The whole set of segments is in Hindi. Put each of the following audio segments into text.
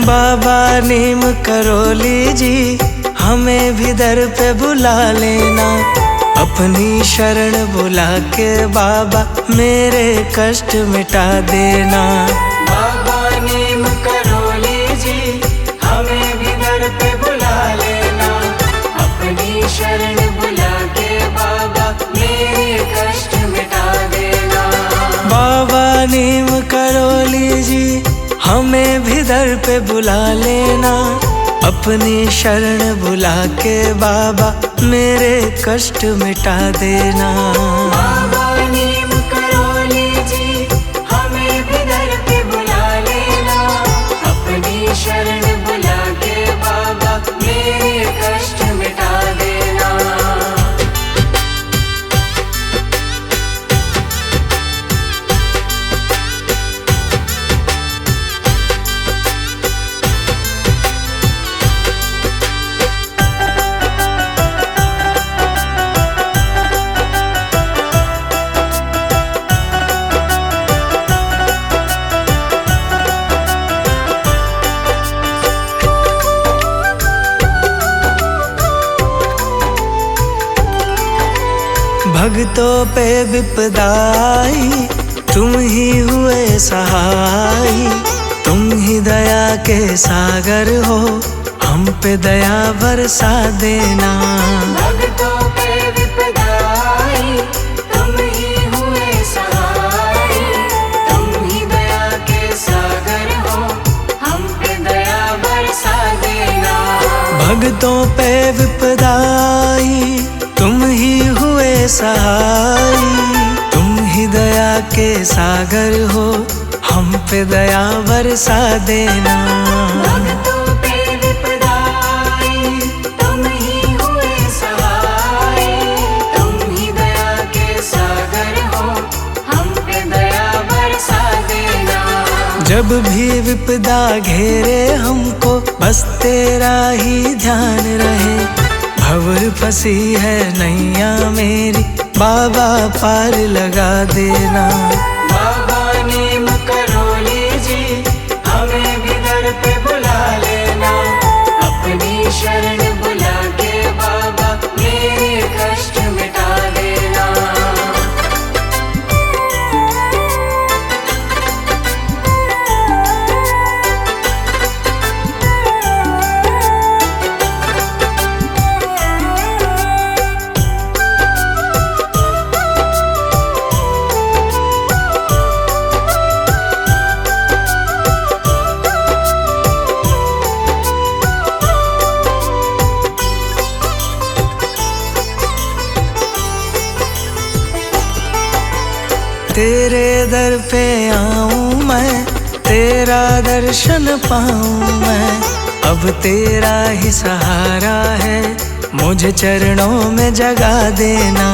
बाबा नीम करोली जी हमें भी दर पे बुला लेना, अपनी शरण बुला के बाबा मेरे कष्ट मिटा देना। बाबा नीम करोली जी हमें भी दर पे बुला लेना, अपनी शरण बुला के बाबा मेरे कष्ट मिटा देना। बाबा नीम करोली जी हमें भी दर पे बुला लेना, अपनी शरण बुला के बाबा मेरे कष्ट मिटा देना। बाबा नीम करोली जी हमें भी दर पे बुला लेना, अपनी शरण बुला के बाबा मेरे कष्ट मिटा देना। भक्तों पे विपदाई तुम ही हुए सहाय, तुम ही दया के सागर हो, हम पे दया बरसा देना। भक्तों पे विपदाई तुम ही हुए सहाय, तुम ही दया के सागर हो, हम पे दया बरसा देना। भक्तों पे विपदाई तुम ही हुए सहाय, तुम ही दया के सागर हो, हम पे दया बरसा देना। भक्तों पे विपदाई तुम ही हुए सहाय, तुम ही दया के सागर हो, हम पे दया बरसा देना। जब भी विपदा घेरे हमको बस तेरा ही ध्यान रहे, भंवर फंसी है नैया मेरी बाबा पार लगा देना। बाबा नीम करोली जी हमें भी दर पे बुला लेना, अपनी शरण बुला के बाबा मेरे कष्ट मिटा देना। तेरे दर पे आऊं मैं, तेरा दर्शन पाऊं मैं, अब तेरा ही सहारा है, मुझे चरणों में जगा देना।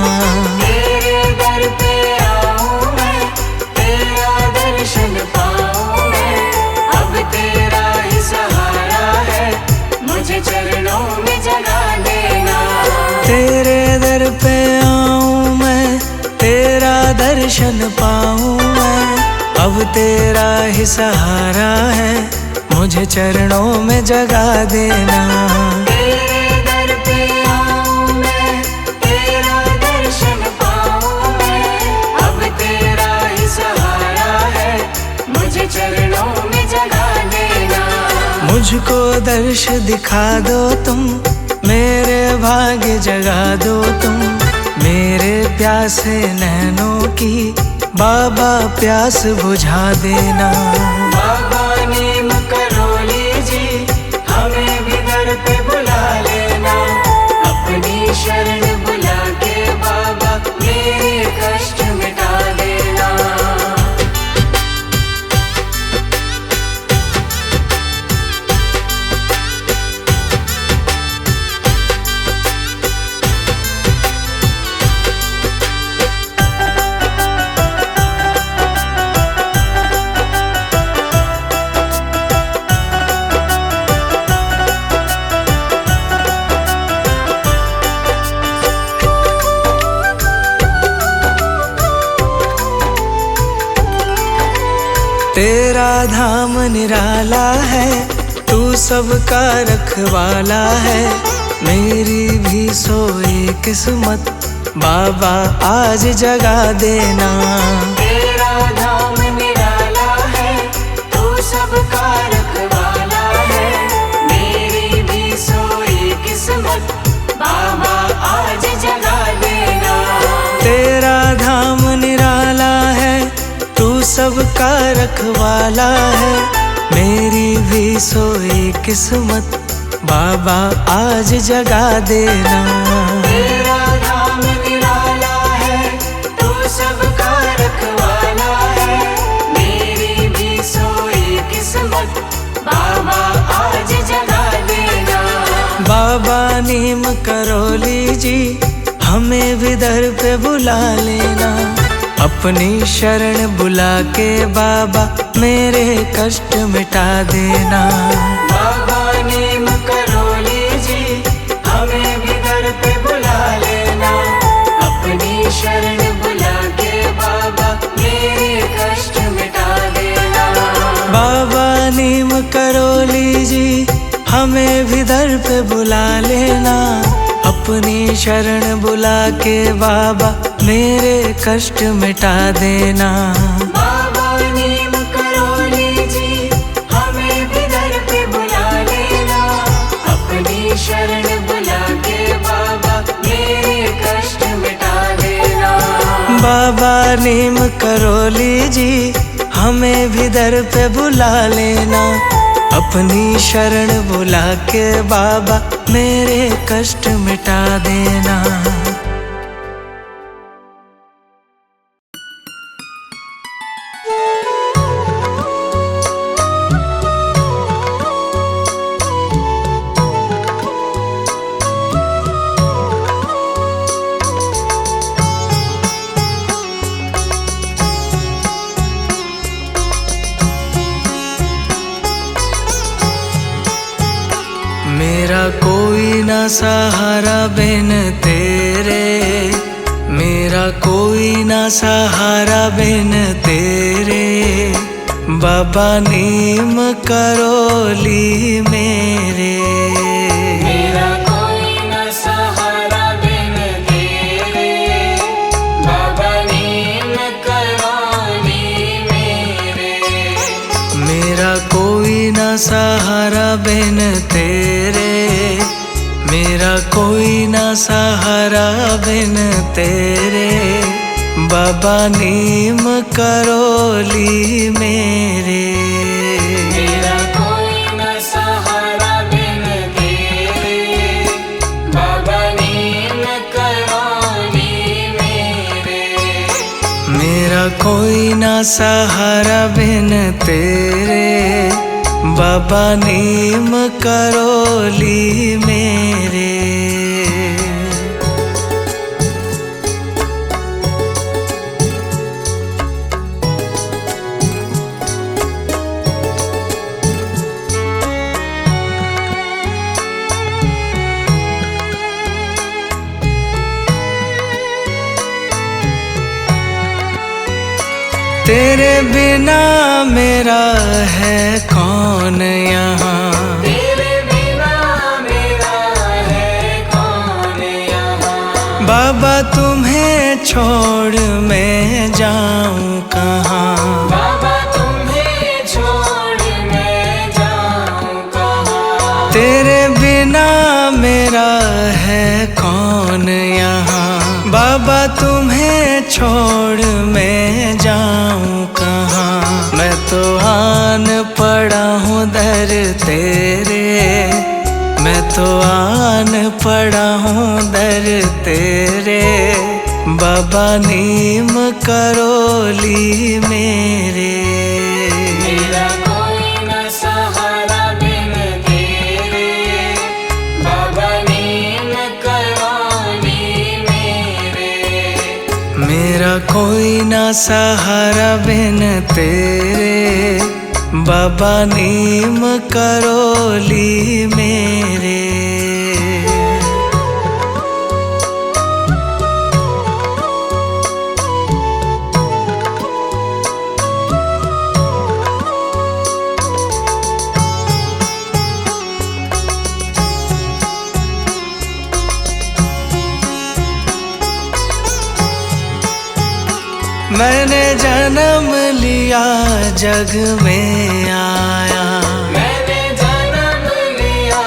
तेरे दर पे आऊं मैं, तेरा दर्शन पाऊं मैं, अब तेरा ही सहारा है, मुझे चरणों में जगा देना। तेरे दर पे आऊं मैं, तेरा दर्शन पाऊं मैं, अब तेरा ही सहारा है, मुझे चरणों में जगा देना। तेरे दर पे आऊं मैं, तेरा दर्शन पाऊं मैं, अब तेरा ही सहारा है, मुझे चरणों में जगा देना। मुझको दर्श दिखा दो तुम, मेरे भाग्य जगा दो तुम, मेरे प्यासे नैनों की बाबा प्यास बुझा देना। बाबा नीम करोली जी हमें भी दर पे बुला लेना, अपनी शरण बुला के बाबा मेरे कष्ट मिटा देना। तेरा धाम निराला है, तू सबका रखवाला है, मेरी भी सोई किस्मत बाबा आज जगा देना। तेरा धाम निराला है, तू सबका रखवाला है, मेरी भी सोई किस्मत बाबा आज जगा देना। तेरा धाम निराला है, तू सबका रखवाला है, मेरी भी सोई किस्मत बाबा आज जगा देना। तेरा धाम निराला है, तू सबका रखवाला है, मेरी भी सोई किस्मत बाबा आज जगा देना। बाबा नीम करोली जी हमें भी दर पे बुला लेना, अपनी शरण बुला के बाबा मेरे कष्ट मिटा देना। बाबा नीम करोली जी हमें भी दर पे बुला लेना, अपनी शरण बुला के बाबा मेरे कष्ट मिटा देना। बाबा नीम करोली जी हमें भी दर पे बुला लेना, अपनी शरण बुला के बाबा मेरे कष्ट मिटा देना। बाबा नीम करोली जी हमें भी दर पे बुला लेना, अपनी शरण बुला के बाबा मेरे कष्ट मिटा देना। बाबा नीम करोली जी हमें भी दर पे बुला लेना, अपनी शरण बुला के बाबा मेरे कष्ट मिटा देना। मेरा कोई ना सहारा बिन तेरे, मेरा कोई ना सहारा बिन तेरे, बाबा नीम करोली मेरे। मेरा कोई न सहारा बिन तेरे, बाबा नीम करोली मेरे। मेरा कोई ना सहारा बिन तेरे, मेरा कोई ना सहारा बिन तेरे, बाबा नीम करोली मेरे। मेरा कोई न सहारा बिन तेरे, बाबा नीम करोली मेरे। मेरा कोई ना सहारा बिन तेरे, बाबा नीम करोली मेरे। तेरे बिना मेरा है कौन यहाँ, तेरे बिना मेरा है कौन यहाँ। बाबा तुम्हें छोड़ मैं जाऊँ कहाँ, बाबा तुम्हें छोड़ मैं जाऊँ कहाँ। तेरे बिना मेरा है कौन यहाँ, बाबा तुम्हें छोड़ मैं जाऊँ कहाँ। मैं तो आन पड़ा हूँ दर तेरे, मैं तो आन पड़ा हूँ दर तेरे, बाबा नीम करोली मेरे। मेरा कोई न सहारा बिन तेरे, बाबा नीम करोली मेरे। मेरा कोई ना सहारा बिन तेरे, बाबा नीम करोली मेरे। जन्म लिया जग में आया, मैंने जन्म लिया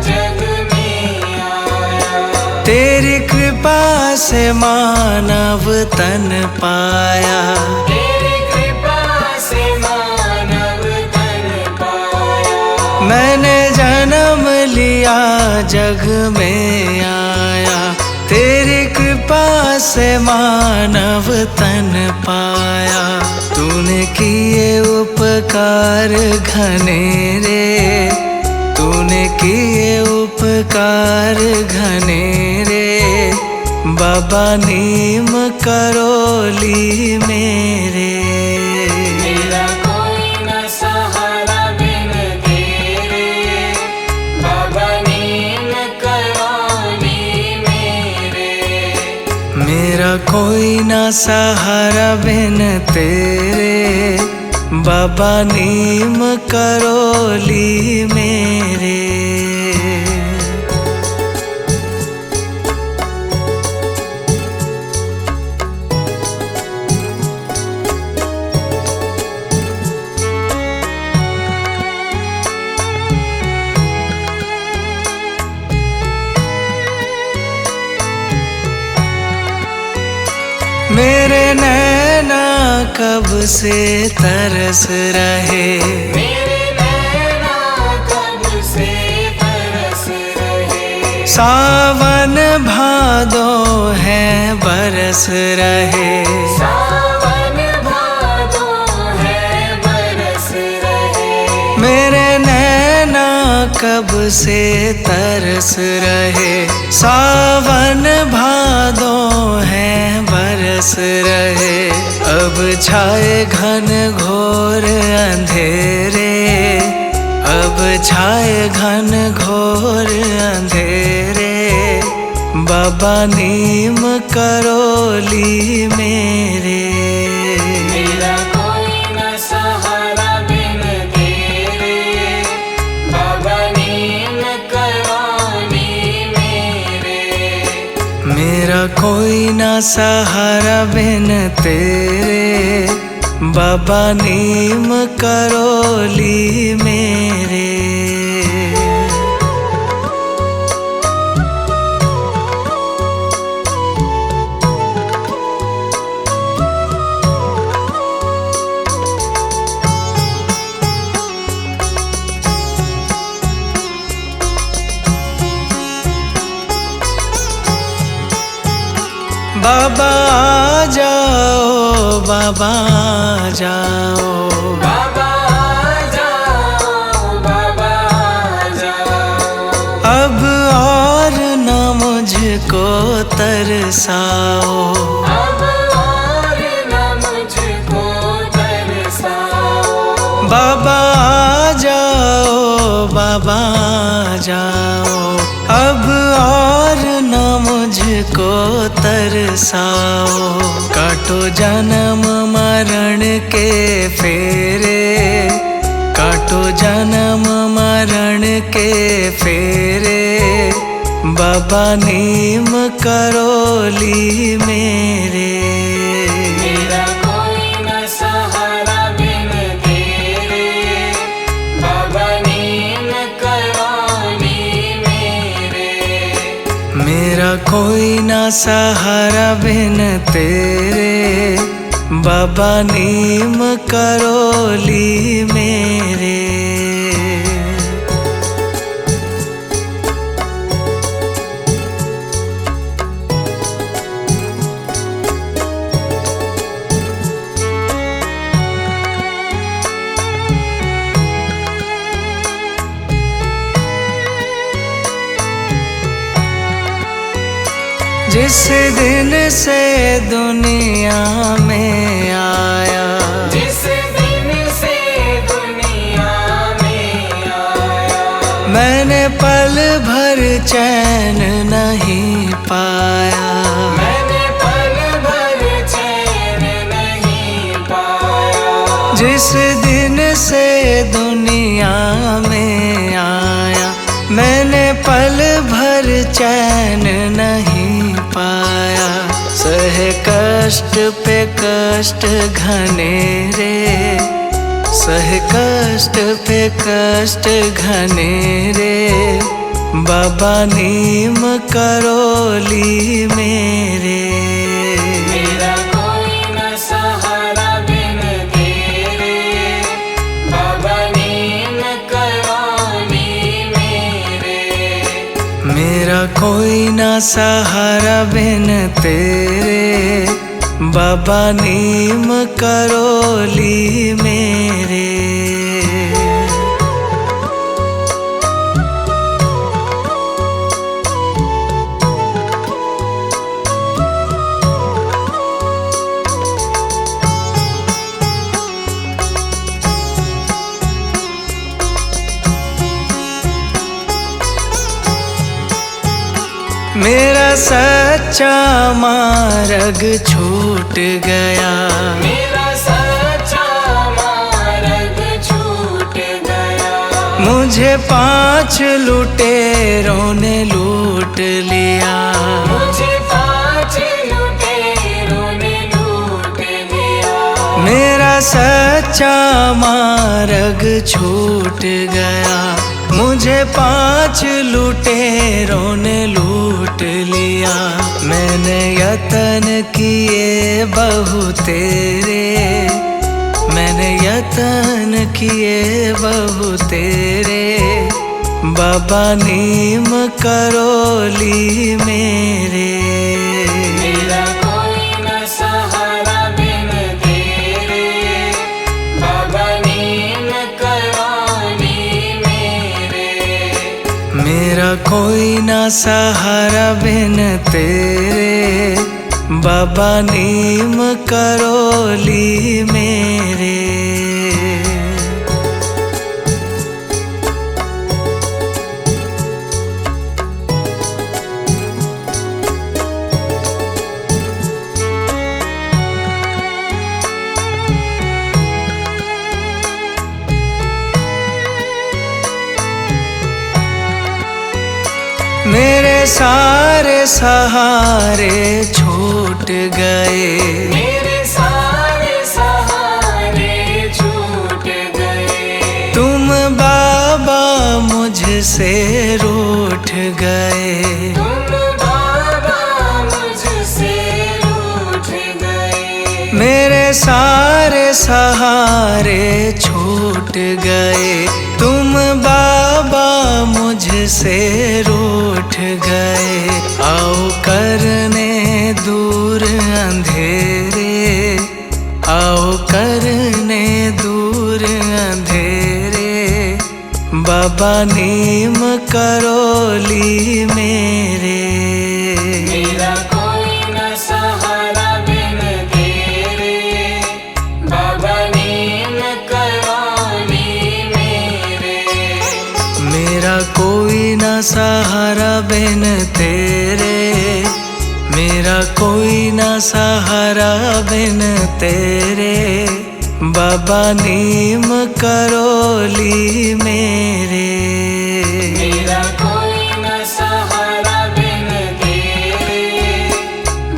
जग में आया। तेरी कृपा से मानव तन पाया, तेरी कृपा से मानव तन पाया। मैंने जन्म लिया जग में आया, तेरी कृपा से मानव तन पाया। तूने किए उपकार घनेरे, तूने किए उपकार घनेरे, बाबा नीम करोली मेरे। मेरा कोई न सहारा बिन तेरे, बाबा नीम करोली मेरे। मेरा कोई ना सहारा बिन तेरे, बाबा नीम करोली मेरे। मेरे नैना कब से तरस रहे, मेरे नैना कब से तरस रहे। सावन भादो है बरस रहे, सावन भादो है बरस रहे। मेरे नैना कब से तरस रहे, सावन भादो है बरस रहे। अब छाए घन घोर अंधेरे, अब छाए घन घोर अंधेरे, बाबा नीम करोली मेरे। मेरा कोई न सहारा बिन तेरे, बाबा नीम करोली मेरे। मेरा कोई ना सहारा बिन तेरे, बाबा नीम करोली मेरे। बाबा आ जाओ, बाबा आ जाओ, बाबा आ जाओ, बाबा आ जाओ। अब और न मुझको तरसाओ, अब और न मुझको तरसाओ। बाबा आ जाओ, बाबा आ जाओ, अब और न मुझको तरसाओ। काटो जन्म मरण के फेरे, काटो जन्म मरण के फेरे, बाबा नीम करोली मेरे। मेरा कोई न सहारा बिन तेरे, बाबा नीम करोली मेरे। मेरा कोई ना सहारा बिन तेरे, बाबा नीम करोली मेरे। जिस दिन से दुनिया में आया, जिस दिन से दुनिया में आया। मैंने पल भर चैन नहीं पाया, मैंने पल भर चैन नहीं पाया। जिस दिन से दुनिया में आया, मैंने पल भर चैन नहीं पाया। सहे कष्ट पे कष्ट घने रे, सहे कष्ट पे कष्ट घने रे, बाबा नीम करोली मेरे। मेरा कोई न सहारा बिन तेरे, बाबा नीम करोली मेरे। मेरा कोई ना सहारा बिन तेरे, बाबा नीम करोली मेरे। मेरा सच्चा मार्ग छूट गया, मेरा सच्चा मार्ग छूट गया। मुझे 5 लुटेरों ने लूट लिया, मुझे 5 लुटेरों ने लूट लिया। मेरा सच्चा मार्ग छूट गया, मुझे 5 लुटेरों ने लूट लिया। मैंने यतन किए बहु तेरे, मैंने यतन किए बहु तेरे, बाबा नीम करोली मेरे। मेरा कोई न सहारा बिन तेरे, बाबा नीम करोली मेरे। मेरा कोई ना सहारा बिन तेरे, बाबा नीम करोली मेरे। मेरे सारे सहारे छूट गए, मेरे सारे सहारे छूट गए। तुम बाबा मुझसे रूठ गए, तुम बाबा मुझसे रूठ गए। मेरे सारे सहारे छूट गए, तुम बाबा मुझसे रूठ गए। आओ करने दूर अंधेरे, आओ करने दूर अंधेरे, बाबा नीम करोली मेरे। मेरा कोई न सहारा बिन तेरे, बाबा नीम करोली मेरे। मेरा कोई ना सहारा बिन तेरे, मेरा कोई ना सहारा बिन तेरे, बाबा नीम करोली मेरे। मेरा कोई न सहारा बिन तेरे,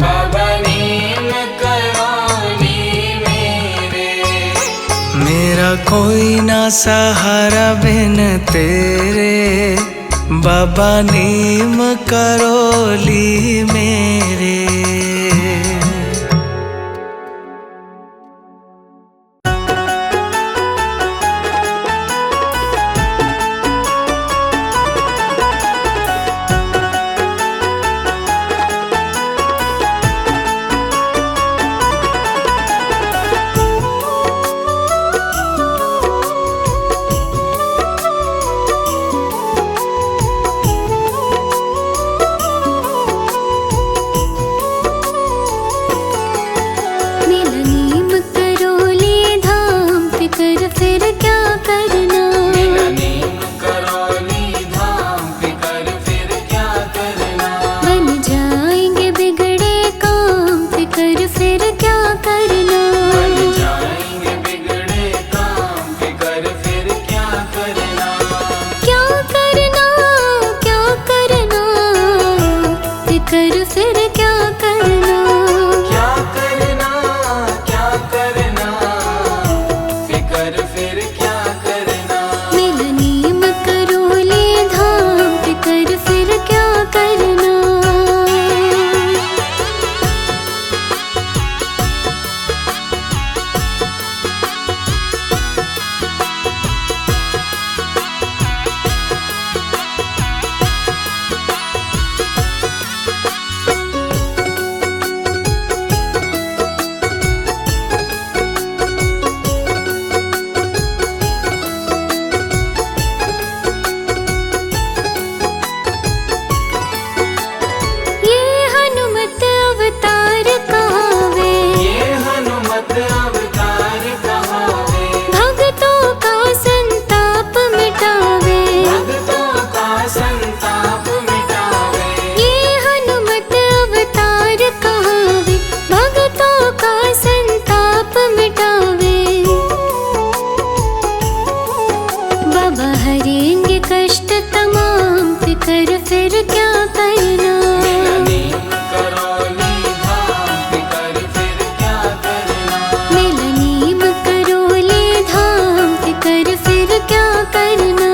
बाबा नीम करोली मेरे। मेरा कोई ना सहारा बिन तेरे, बाबा नीम करोली मेरे। कर फिर क्या करना। जब हरेंगे कष्ट तमाम फिकर फिर क्या करना। मेरा नीम करौली धाम फिकर फिर क्या करना। मेरा नीम करौली धाम फिकर फिर क्या करना।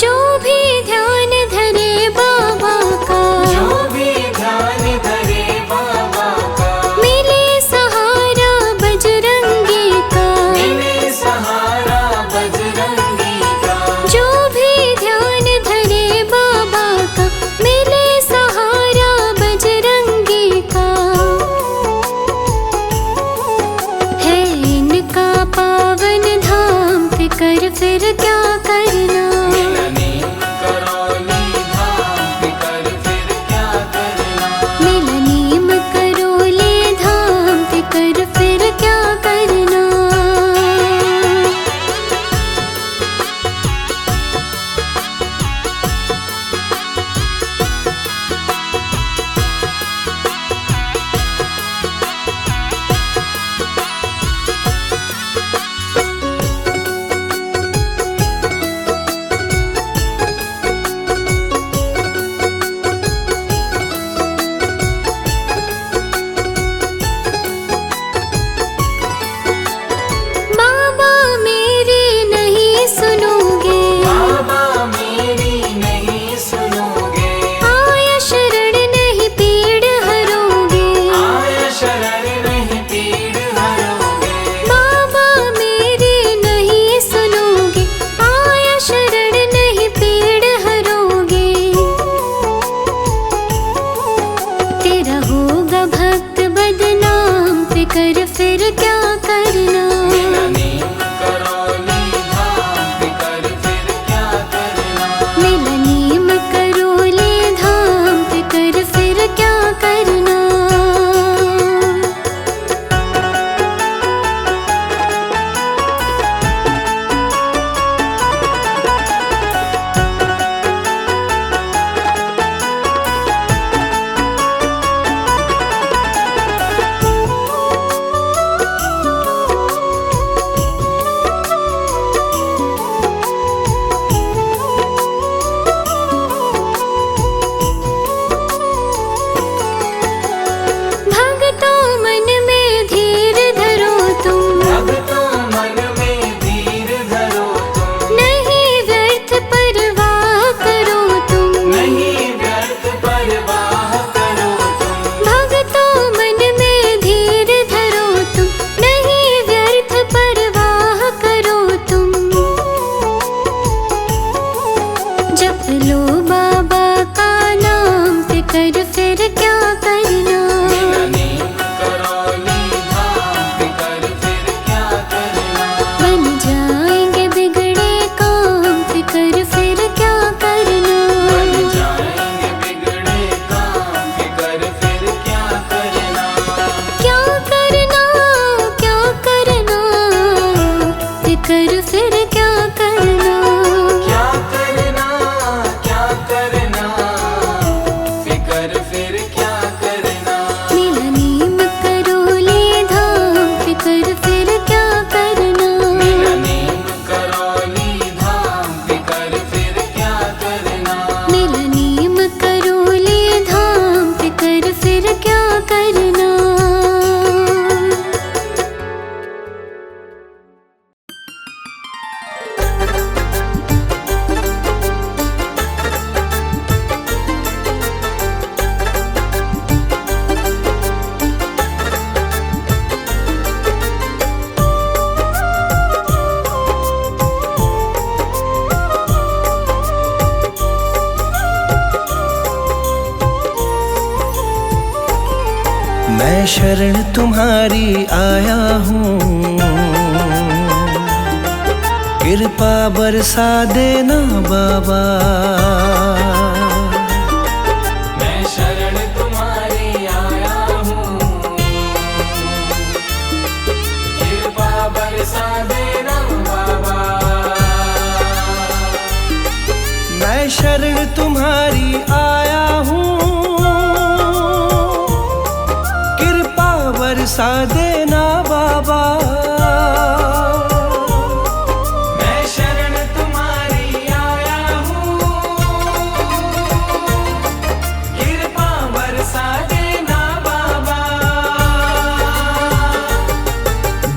जो भी ध्यान धरे बाबा का, जो भी ध्यान धरे बाबा का, मिले सहारा बजरंगी का। मिले सहारा बजरंगी का। जो भी ध्यान धरे बाबा का, मिले सहारा बजरंगी का। है इनका पावन धाम फिकर फिर क्या करना। मेरा नीम करौली धाम फिकर फिर क्या करना। मेरा नीम करौली धाम फिकर फिर क्या करना। बाबा मेरी नहीं सुनोगे, बाबा मेरी नहीं सुनोगे। आया शरण नहीं पीड़ हरोगे। आया शरण नहीं पीड़ हरोगे। बाबा मेरी नहीं सुनोगे, आया शरण नहीं पीड़ हरोगे। तेरा होगा भक्त बदनाम फिकर फिर क्या करना। मेरा नीम करौली धाम फिकर फिर क्या करना। मेरा नीम करौली धाम फिकर फिर क्या करना। भक्तों मन में धीर धरो तुम, भक्तों मन में धीर धरो तुम। नहीं व्यर्थ परवाह करो तुम। नहीं व्यर्थ परवाह करो तुम। भक्तों मन में धीर धरो तुम, नहीं व्यर्थ परवाह करो तुम। जप लो बाबा का नाम फिकर फिर क्या करना। मेरा नीम करौली धाम फिकर फिर क्या करना। बन जाएंगे बिगड़े काम फिकर फिर क्या करना। बन जाएंगे बिगड़े काम फिकर फिर क्या करना। क्या करना, क्या करना, फिकर फिर क्या करना। क्या करना, क्या करना, फिकर फिर क्या करना। मेरा नीम करौली धाम फिकर फिर क्या करना। मेरा नीम करौली धाम फिकर फिर क्या करना। मेरा नीम करौली धाम फिकर फिर क्या करना। मैं शरण तुम्हारी आया हूँ, कृपा बरसा देना बाबा। मैं शरण तुम्हारी आया हूँ, कृपा बरसा देना बाबा। मैं शरण तुम्हारी आया हूँ, कृपा बरसा देना बाबा। मैं शरण तुम्हारी आया हूँ, कृपा बरसा देना बाबा।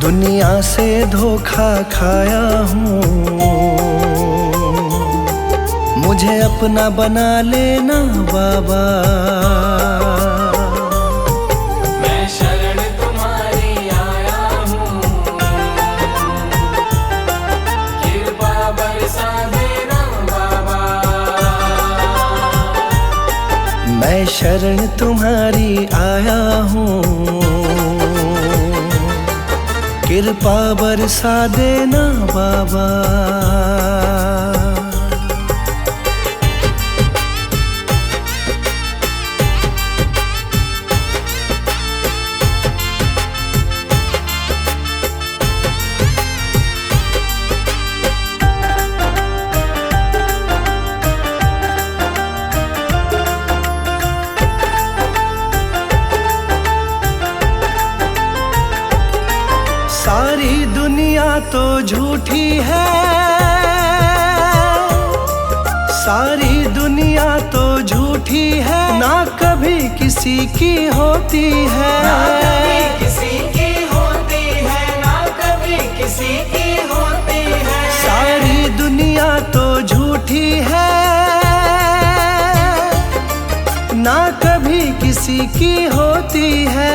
दुनिया से धोखा खाया हूँ, मुझे अपना बना लेना बाबा। मैं शरण तुम्हारी आया हूँ, कृपा बरसा देना बाबा। मैं शरण तुम्हारी आया हूँ, कृपा बरसा देना बाबा। सारी दुनिया तो झूठी है, सारी दुनिया तो झूठी है, ना कभी किसी की होती है। ना कभी किसी की होती है, ना कभी किसी की होती है। सारी दुनिया तो झूठी है, ना कभी किसी की होती है।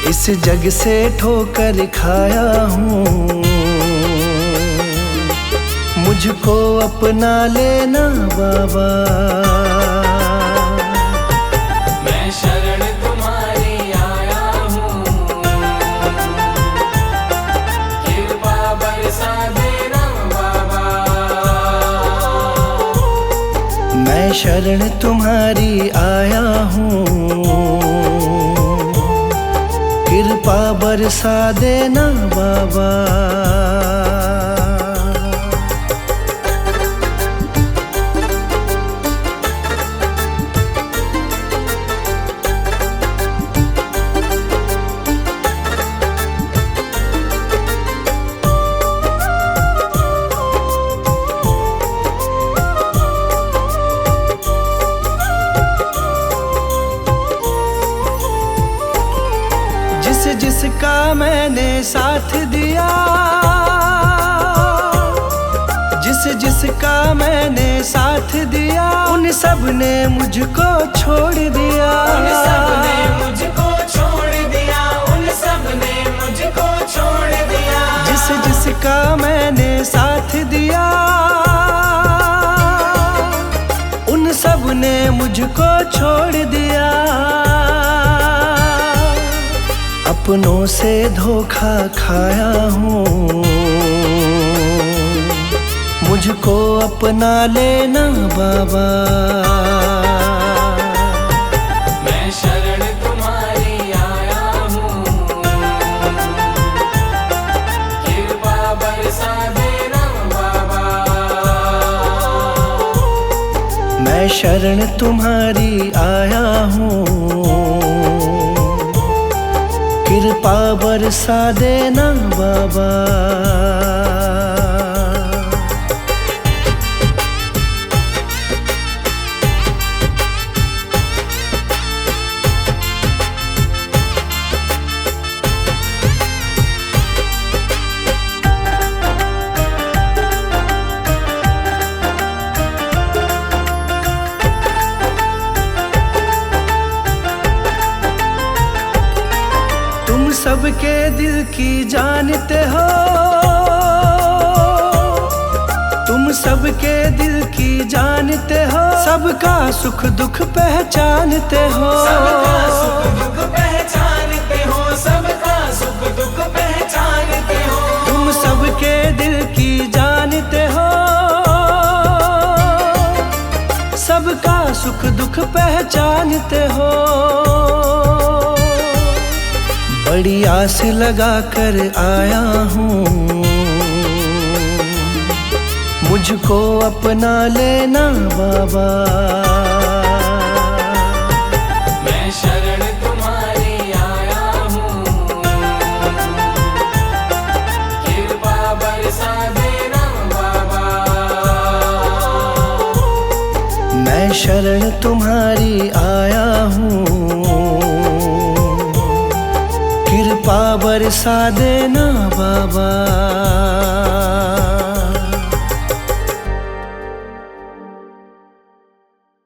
इस जग से ठोकर खाया हूँ, मुझको अपना लेना बाबा। मैं शरण तुम्हारी आया हूँ, कृपा बरसा देना बाबा। मैं शरण तुम्हारी आया हूँ, कृपा बरसा देना बाबा। जिसका मैंने साथ दिया, जिसका मैंने साथ दिया, उन सब ने मुझको छोड़ दिया। उन सब ने मुझको छोड़ दिया, उन सब ने मुझको छोड़ दिया। जिसका मैंने साथ दिया, उन सब ने मुझको छोड़ दिया। अपनों से धोखा खाया हूँ, मुझको अपना लेना बाबा। मैं शरण तुम्हारी आया हूँ, कृपा बरसा देना बाबा। मैं शरण तुम्हारी आया हूँ, कृपा बरसा देना बाबा। सबके दिल की जानते हो, तुम सबके दिल की जानते हो, सबका सुख दुख पहचानते हो। सबका सुख दुख पहचानते हो, सबका सुख दुख पहचानते हो। सुख दुख पहचानते हो। बड़ी आस लगा कर आया हूँ, मुझको अपना लेना बाबा। मैं शरण तुम्हारी आया हूँ, कृपा बरसा देना बाबा। मैं शरण तुम्हारी आया हूँ, कृपा बरसा देना बाबा।